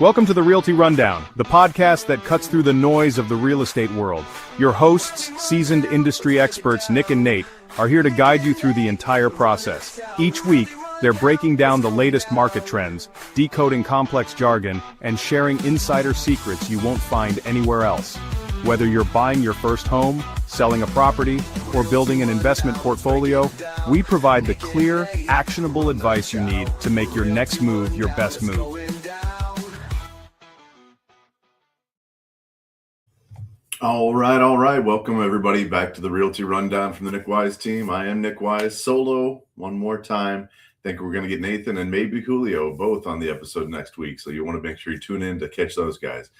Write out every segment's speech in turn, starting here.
Welcome to the Realty Rundown, the podcast that cuts through the noise of the real estate world. Your hosts, seasoned industry experts Nick and Nate, are here to guide you through the entire process. Each week, they're breaking down the latest market trends, decoding complex jargon, and sharing insider secrets you won't find anywhere else. Whether you're buying your first home, selling a property, or building an investment portfolio, we provide the clear, actionable advice you need to make your next move your best move. All right. Welcome everybody back to the Realty Rundown from the Nick Wyse team. I am Nick Wyse, solo one more time. Think we're going to get Nathan and maybe Julio both on the episode next week. So you want to make sure you tune in to catch those guys.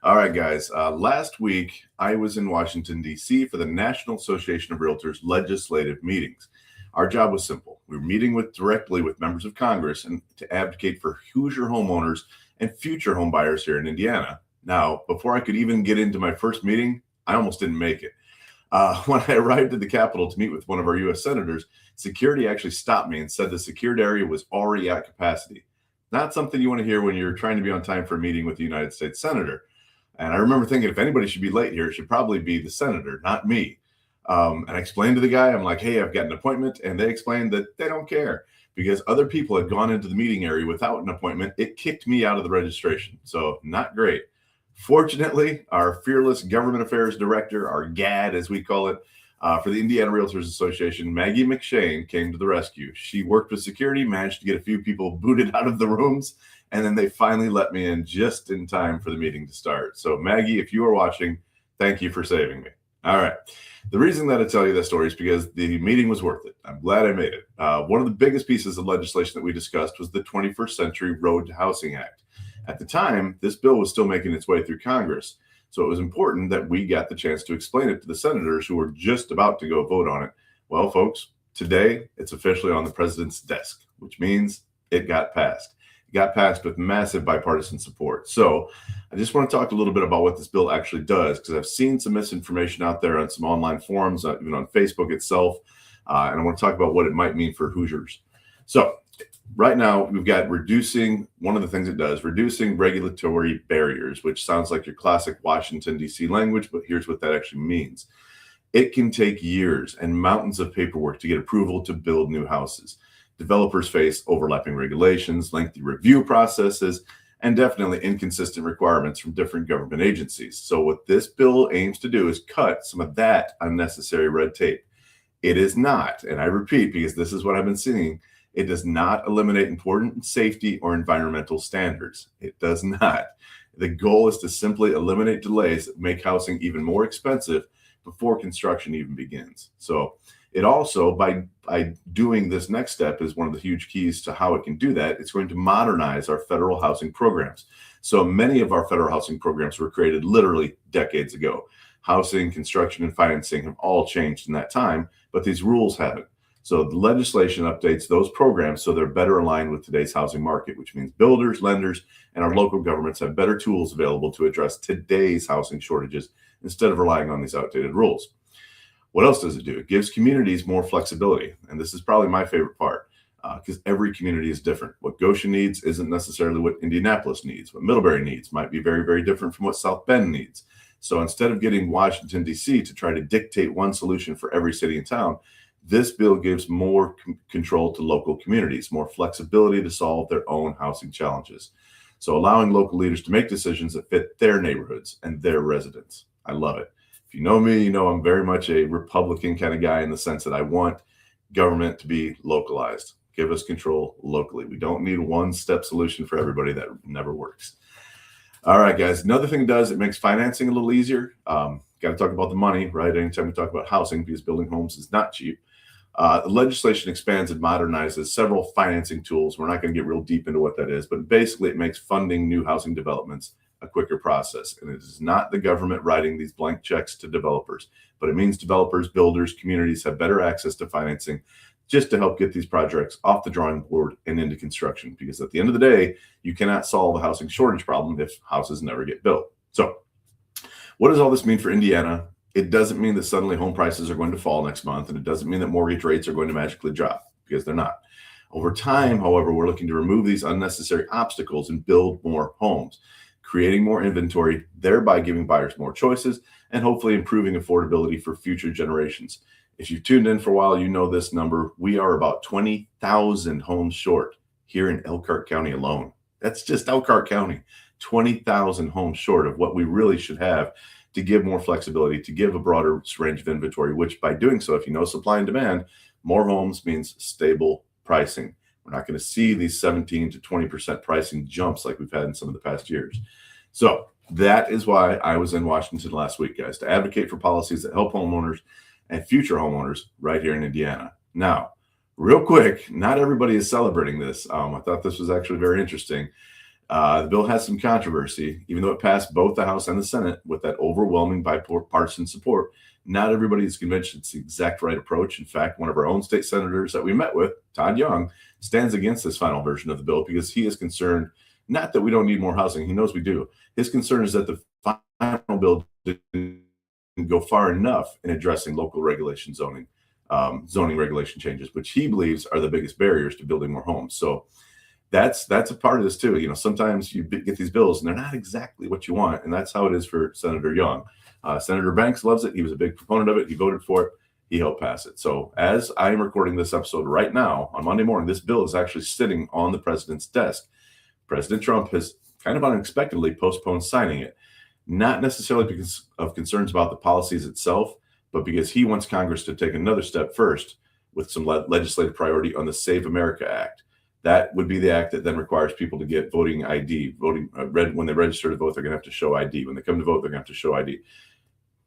All right, guys. Last week, I was in Washington, D.C. for the National Association of Realtors legislative meetings. Our job was simple. We were meeting directly with members of Congress and to advocate for Hoosier homeowners and future home buyers here in Indiana. Now, before I could even get into my first meeting, I almost didn't make it. When I arrived at the Capitol to meet with one of our U.S. senators, security actually stopped me and said the secured area was already at capacity. Not something you want to hear when you're trying to be on time for a meeting with the United States senator. And I remember thinking, if anybody should be late here, it should probably be the senator, not me. And I explained to the guy, I'm like, hey, I've got an appointment. And they explained that they don't care because other people had gone into the meeting area without an appointment. It kicked me out of the registration. So not great. Fortunately, our fearless government affairs director, our GAD, as we call it, for the Indiana Realtors Association, Maggie McShane, came to the rescue. She worked with security, managed to get a few people booted out of the rooms, and then they finally let me in just in time for the meeting to start. So, Maggie, if you are watching, thank you for saving me. All right. The reason that I tell you that story is because the meeting was worth it. I'm glad I made it. One of the biggest pieces of legislation that we discussed was the 21st Century Road to Housing Act. At the time, this bill was still making its way through Congress, so it was important that we got the chance to explain it to the senators who were just about to go vote on it. Well, folks, today it's officially on the president's desk, which means it got passed. It got passed with massive bipartisan support. So I just want to talk a little bit about what this bill actually does, because I've seen some misinformation out there on some online forums, even on Facebook itself, and I want to talk about what it might mean for Hoosiers. So right now, we've got one of the things it does, reducing regulatory barriers, which sounds like your classic Washington, D.C. language, but here's what that actually means. It can take years and mountains of paperwork to get approval to build new houses. Developers face overlapping regulations, lengthy review processes, and definitely inconsistent requirements from different government agencies. So what this bill aims to do is cut some of that unnecessary red tape. It is not, and I repeat, because this is what I've been seeing, it does not eliminate important safety or environmental standards. It does not. The goal is to simply eliminate delays that make housing even more expensive before construction even begins. So it also, by doing this next step, is one of the huge keys to how it can do that. It's going to modernize our federal housing programs. So many of our federal housing programs were created literally decades ago. Housing, construction, and financing have all changed in that time, but these rules haven't. So the legislation updates those programs so they're better aligned with today's housing market, which means builders, lenders, and our local governments have better tools available to address today's housing shortages instead of relying on these outdated rules. What else does it do? It gives communities more flexibility. And this is probably my favorite part because every community is different. What Goshen needs isn't necessarily what Indianapolis needs. What Middlebury needs might be very, very different from what South Bend needs. So instead of getting Washington, D.C. to try to dictate one solution for every city and town, this bill gives more control to local communities, more flexibility to solve their own housing challenges. So allowing local leaders to make decisions that fit their neighborhoods and their residents. I love it. If you know me, you know I'm very much a Republican kind of guy in the sense that I want government to be localized. Give us control locally. We don't need a one-step solution for everybody. That never works. All right, guys. Another thing it does, it makes financing a little easier. Got to talk about the money, right? Anytime we talk about housing, because building homes is not cheap. The legislation expands and modernizes several financing tools. We're not going to get real deep into what that is, but basically it makes funding new housing developments a quicker process. And it is not the government writing these blank checks to developers, but it means developers, builders, communities have better access to financing just to help get these projects off the drawing board and into construction. Because at the end of the day, you cannot solve a housing shortage problem if houses never get built. So what does all this mean for Indiana? It doesn't mean that suddenly home prices are going to fall next month, and it doesn't mean that mortgage rates are going to magically drop, because they're not. Over time, however, we're looking to remove these unnecessary obstacles and build more homes, creating more inventory, thereby giving buyers more choices and hopefully improving affordability for future generations. If you've tuned in for a while, you know this number. We are about 20,000 homes short here in Elkhart County alone. That's just Elkhart County, 20,000 homes short of what we really should have to give more flexibility, to give a broader range of inventory, which by doing so, if you know supply and demand, more homes means stable pricing. We're not going to see these 17 to 20% pricing jumps like we've had in some of the past years. So that is why I was in Washington last week, guys, to advocate for policies that help homeowners and future homeowners right here in Indiana. Now, real quick, not everybody is celebrating this. I thought this was actually very interesting. The bill has some controversy, even though it passed both the House and the Senate with that overwhelming bipartisan support. Not everybody is convinced it's the exact right approach. In fact, one of our own state senators that we met with, Todd Young, stands against this final version of the bill because he is concerned, not that we don't need more housing. He knows we do. His concern is that the final bill didn't go far enough in addressing local regulation zoning regulation changes, which he believes are the biggest barriers to building more homes. So that's a part of this too. You know, sometimes you get these bills and they're not exactly what you want, and that's how it is for Senator Young. Senator Banks loves it. He was a big proponent of it. He voted for it. He helped pass it. So as I am recording this episode right now on Monday morning, this bill is actually sitting on the president's desk. President Trump has kind of unexpectedly postponed signing it, not necessarily because of concerns about the policies itself, but because he wants Congress to take another step first with some legislative priority on the Save America Act. That would be the act that then requires people to get voting ID. When they register to vote, they're going to have to show ID. When they come to vote, they're going to have to show ID.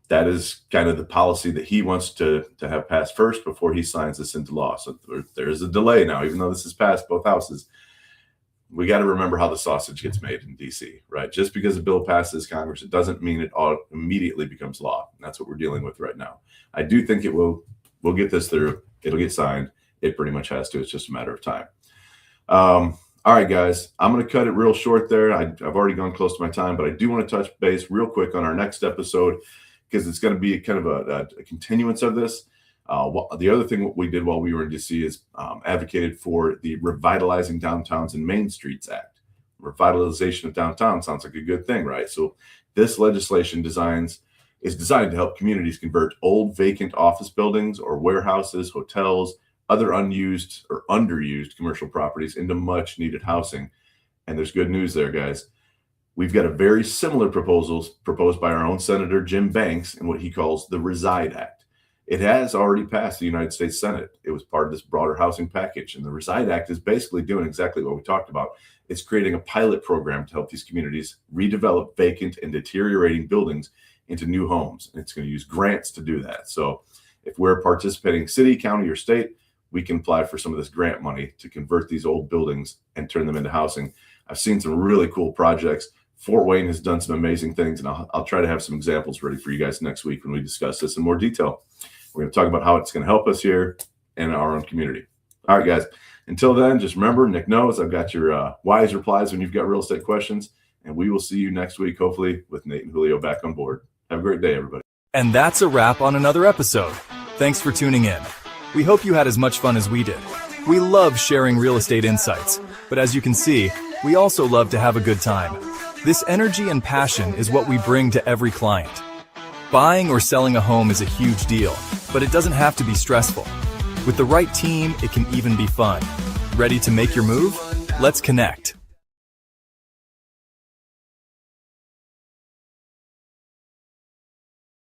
That is kind of the policy that he wants to have passed first before he signs this into law. So there's a delay now, even though this has passed both houses. We got to remember how the sausage gets made in DC, right? Just because a bill passes Congress, it doesn't mean it immediately becomes law. And that's what we're dealing with right now. I do think we'll get this through. It'll get signed. It pretty much has to. It's just a matter of time. All right, guys, I'm going to cut it real short there. I've already gone close to my time, but I do want to touch base real quick on our next episode because it's going to be kind of a continuance of this. The other thing we did while we were in DC is advocated for the Revitalizing Downtowns and Main Streets Act. Revitalization of downtown sounds like a good thing, right? So this legislation is designed to help communities convert old vacant office buildings or warehouses, hotels, other unused or underused commercial properties into much needed housing. And there's good news there, guys. We've got a very similar proposals proposed by our own Senator Jim Banks in what he calls the Reside Act. It has already passed the United States Senate. It was part of this broader housing package. And the Reside Act is basically doing exactly what we talked about. It's creating a pilot program to help these communities redevelop vacant and deteriorating buildings into new homes. And it's going to use grants to do that. So if we're a participating city, county, or state, we can apply for some of this grant money to convert these old buildings and turn them into housing. I've seen some really cool projects. Fort Wayne has done some amazing things, and I'll try to have some examples ready for you guys next week when we discuss this in more detail. We're going to talk about how it's going to help us here in our own community. All right, guys. Until then, just remember, Nick knows I've got your Wyse replies when you've got real estate questions, and we will see you next week, hopefully, with Nate and Julio back on board. Have a great day, everybody. And that's a wrap on another episode. Thanks for tuning in. We hope you had as much fun as we did. We love sharing real estate insights, but as you can see, we also love to have a good time. This energy and passion is what we bring to every client. Buying or selling a home is a huge deal, but it doesn't have to be stressful. With the right team, it can even be fun. Ready to make your move? Let's connect.